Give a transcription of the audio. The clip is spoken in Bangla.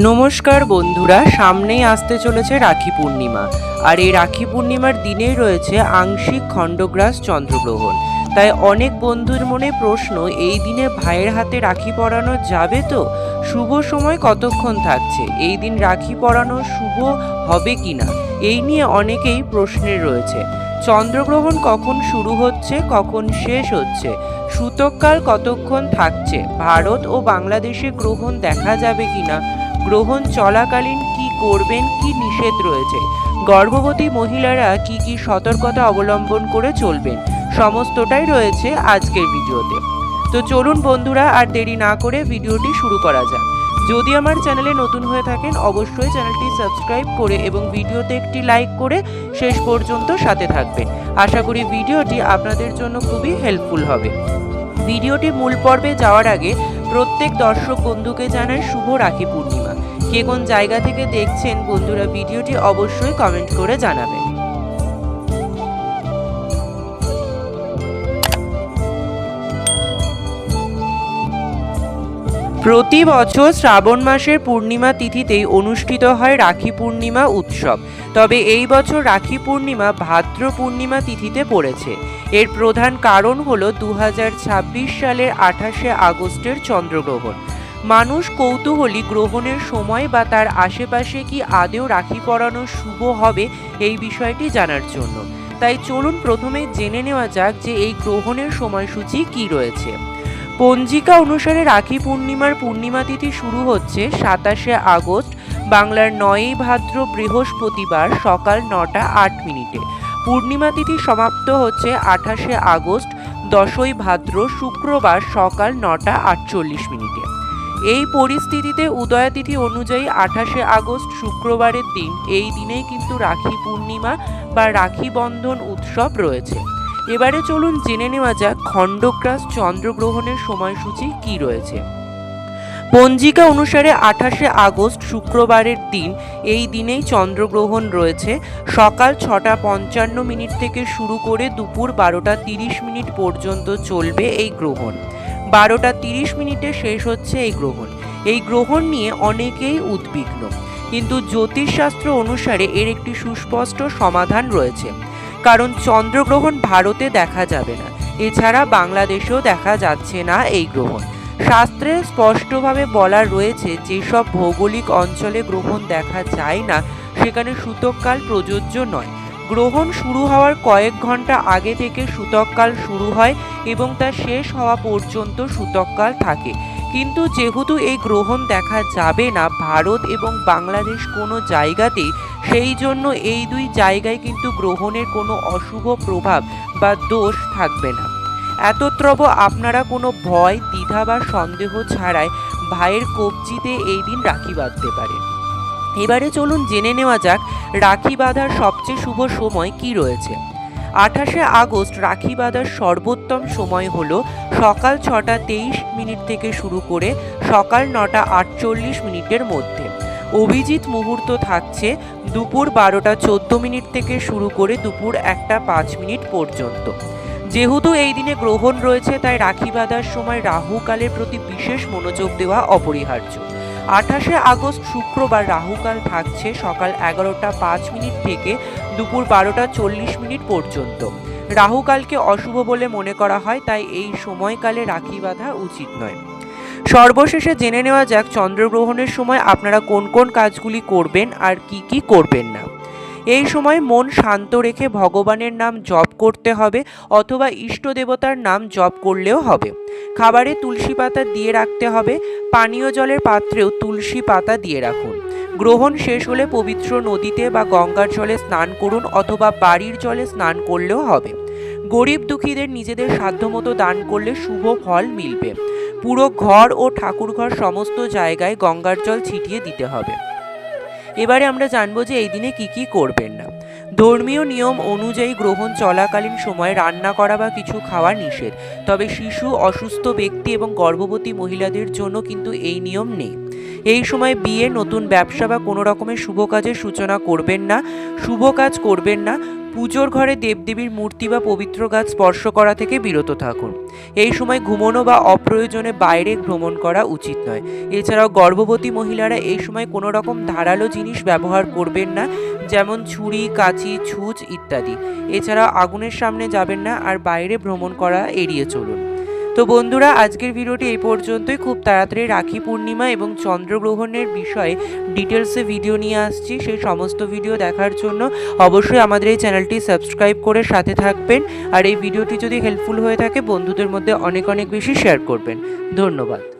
নমস্কার বন্ধুরা, সামনেই আসতে চলেছে রাখি পূর্ণিমা। আর এই রাখি পূর্ণিমার দিনেই রয়েছে আংশিক খণ্ডগ্রাস চন্দ্রগ্রহণ। তাই অনেক বন্ধুর মনে প্রশ্ন, এই দিনে ভাইয়ের হাতে রাখি পরানো যাবে তো? শুভ সময় কতক্ষণ থাকছে? এই দিন রাখি পরানো শুভ হবে কিনা, এই নিয়ে অনেকেই প্রশ্নে রয়েছে। চন্দ্রগ্রহণ কখন শুরু হচ্ছে, কখন শেষ হচ্ছে, সূতককাল কতক্ষণ থাকছে, ভারত ও বাংলাদেশে গ্রহণ দেখা যাবে কিনা, গ্রহণ চলাকালীন কি করবেন, কি নিষেধ রয়েছে, গর্ভবতী মহিলারা কি কি সতর্কতা অবলম্বন করে চলবেন, সমস্তটাই রয়েছে আজকের ভিডিওতে। তো চলুন বন্ধুরা, আর দেরি না করে ভিডিওটি শুরু করা যাক। যদি আমার চ্যানেলে নতুন হয়ে থাকেন অবশ্যই চ্যানেলটি সাবস্ক্রাইব করে এবং ভিডিওতে একটি লাইক করে শেষ পর্যন্ত সাথে থাকবেন। আশা করি ভিডিওটি আপনাদের জন্য খুবই হেল্পফুল হবে। ভিডিওটি মূল পর্বে যাওয়ার আগে প্রত্যেক দর্শক বন্ধুকে জানাই শুভ রাখি পূর্ণিমা। কে কোন জায়গা থেকে দেখছেন বন্ধুরা ভিডিওটি অবশ্যই কমেন্ট করে জানাবেন। প্রতি বছর শ্রাবণ মাসের পূর্ণিমা তিথিতেই অনুষ্ঠিত হয় রাখি পূর্ণিমা উৎসব। তবে এই বছর রাখি পূর্ণিমা ভাদ্র পূর্ণিমা তিথিতে পড়েছে। এর প্রধান কারণ হলো 2026 সালের 28শে আগস্টের চন্দ্রগ্রহণ। মানুষ কৌতূহলী গ্রহণের সময় বা তার আশেপাশে কি আদৌ রাখি পরানো শুভ হবে এই বিষয়টি জানার জন্য। তাই চলুন প্রথমে জেনে নেওয়া যাক যে এই গ্রহণের সময়সূচি কি রয়েছে। পঞ্জিকা অনুসারে রাখি পূর্ণিমার পূর্ণিমা তিথি শুরু হচ্ছে 27শে আগস্ট বাংলার 9ই ভাদ্র বৃহস্পতিবার সকাল 9টা 8 মিনিটে। পূর্ণিমা তিথি সমাপ্ত হচ্ছে 28শে আগস্ট 10ই ভাদ্র শুক্রবার সকাল 9টা 48 মিনিটে। এই পরিস্থিতিতে উদয়া তিথি অনুযায়ী 28শে আগস্ট শুক্রবারের দিন, এই দিনেই কিন্তু রাখি পূর্ণিমা বা রাখি বন্ধন উৎসব রয়েছে। এবারে চলুন জেনে নেওয়া যাক খণ্ডগ্রাস চন্দ্রগ্রহণের সময়সূচি কি রয়েছে। পঞ্জিকা অনুসারে 28শে আগস্ট শুক্রবারের দিন, এই দিনেই চন্দ্রগ্রহণ রয়েছে। সকাল 6টা 55 মিনিট থেকে শুরু করে দুপুর 12টা 30 মিনিট পর্যন্ত চলবে এই গ্রহণ। 12টা 30 মিনিটে শেষ হচ্ছে এই গ্রহণ। এই গ্রহণ নিয়ে অনেকেই উদ্বিগ্ন, কিন্তু জ্যোতিষশাস্ত্র অনুসারে এর একটি সুস্পষ্ট সমাধান রয়েছে। কারণ চন্দ্রগ্রহণ ভারতে দেখা যাবে না, এছাড়া বাংলাদেশেও দেখা যাচ্ছে না এই গ্রহণ। শাস্ত্রে স্পষ্টভাবে বলা রয়েছে যেসব ভৌগোলিক অঞ্চলে গ্রহণ দেখা যায় না সেখানে সূতককাল প্রযোজ্য নয়। গ্রহণ শুরু হওয়ার কয়েক ঘন্টা আগে থেকে সূতককাল শুরু হয় এবং তা শেষ হওয়া পর্যন্ত সূতককাল থাকে। কিন্তু যেহেতু এই গ্রহণ দেখা যাবে না ভারত এবং বাংলাদেশ কোনো জায়গাতেই, সেই জন্য এই দুই জায়গায় কিন্তু গ্রহণের কোনো অশুভ প্রভাব বা দোষ থাকবে না। এতদ্রব আপনারা কোনো ভয়, দ্বিধা বা সন্দেহ ছাড়াই ভাইয়ের কবজিতে এই দিন রাখি বাঁধতে পারেন। এবারে চলুন জেনে নেওয়া যাক রাখি বাঁধার সবচেয়ে শুভ সময় কি রয়েছে। 28শে আগস্ট রাখি বাঁধার সর্বোত্তম সময় হলো সকাল 6টা 23 মিনিট থেকে শুরু করে সকাল 9টা 48 মিনিটের মধ্যে। অভিজিৎ মুহূর্ত থাকছে দুপুর 12টা 14 মিনিট থেকে শুরু করে দুপুর 1টা 5 মিনিট পর্যন্ত। যেহেতু এই দিনে গ্রহণ রয়েছে তাই রাখি বাঁধার সময় রাহুকালের প্রতি বিশেষ মনোযোগ দেওয়া অপরিহার্য। 28শে আগস্ট শুক্রবার রাহুকাল থাকছে সকাল 11টা 5 মিনিট থেকে দুপুর 12টা 40 মিনিট পর্যন্ত। রাহুকালকে অশুভ বলে মনে করা হয়, তাই এই সময়কালে রাখি বাঁধা উচিত নয়। সর্বশেষে জেনে নেওয়া যাক চন্দ্রগ্রহণের সময় আপনারা কোন কোন কাজগুলি করবেন আর কি কি করবেন না। এই সময় মন শান্ত রেখে ভগবানের নাম জপ করতে হবে অথবা ইষ্ট দেবতার নাম জপ করলেও হবে। খাবারে তুলসী পাতা দিয়ে রাখতে হবে, পানীয় জলের পাত্রেও তুলসী পাতা দিয়ে রাখুন। গ্রহণ শেষ হলে পবিত্র নদীতে বা গঙ্গার জলে স্নান করুন অথবা বাড়ির জলে স্নান করলেও হবে। গরিব দুঃখীদের নিজেদের সাধ্যমতো দান করলে শুভ ফল মিলবে। পুরো ঘর ও ঠাকুরঘর সমস্ত জায়গায় গঙ্গার জল ছিটিয়ে দিতে হবে। এবারে আমরা জানবো যে এই দিনে কি কি করবেন না। ধর্মীয় নিয়ম অনুযায়ী গ্রহণ চলাকালীন সময়ে রান্না করা বা কিছু খাওয়া নিষেধ। তবে শিশু, অসুস্থ ব্যক্তি এবং গর্ভবতী মহিলাদের জন্য কিন্তু এই নিয়ম নেই। এই সময় বিয়ে, নতুন ব্যবসা বা কোনো রকমের শুভ কাজের সূচনা করবেন না, শুভ কাজ করবেন না। পুজোর ঘরে দেবদেবীর মূর্তি বা পবিত্র গাছ স্পর্শ করা থেকে বিরত থাকুন। এই সময় ঘুমোনো বা অপ্রয়োজনে বাইরে ভ্রমণ করা উচিত নয়। এছাড়াও গর্ভবতী মহিলারা এই সময় কোনো রকম ধারালো জিনিস ব্যবহার করবেন না, যেমন ছুরি, কাঁচি, ছুঁচ ইত্যাদি। এছাড়াও আগুনের সামনে যাবেন না আর বাইরে ভ্রমণ করা এড়িয়ে চলুন। তো বন্ধুরা, আজকের ভিডিওটি এই পর্যন্তই। খুব তাড়াতাড়ি রাখি পূর্ণিমা এবং চন্দ্রগ্রহণের বিষয়ে ডিটেলসে ভিডিও নিয়ে আসছি। সেই সমস্ত ভিডিও দেখার জন্য অবশ্যই আমাদের এই চ্যানেলটি সাবস্ক্রাইব করে সাথে থাকবেন। আর এই ভিডিওটি যদি হেল্পফুল হয়ে থাকে বন্ধুদের মধ্যে অনেক অনেক বেশি শেয়ার করবেন। ধন্যবাদ।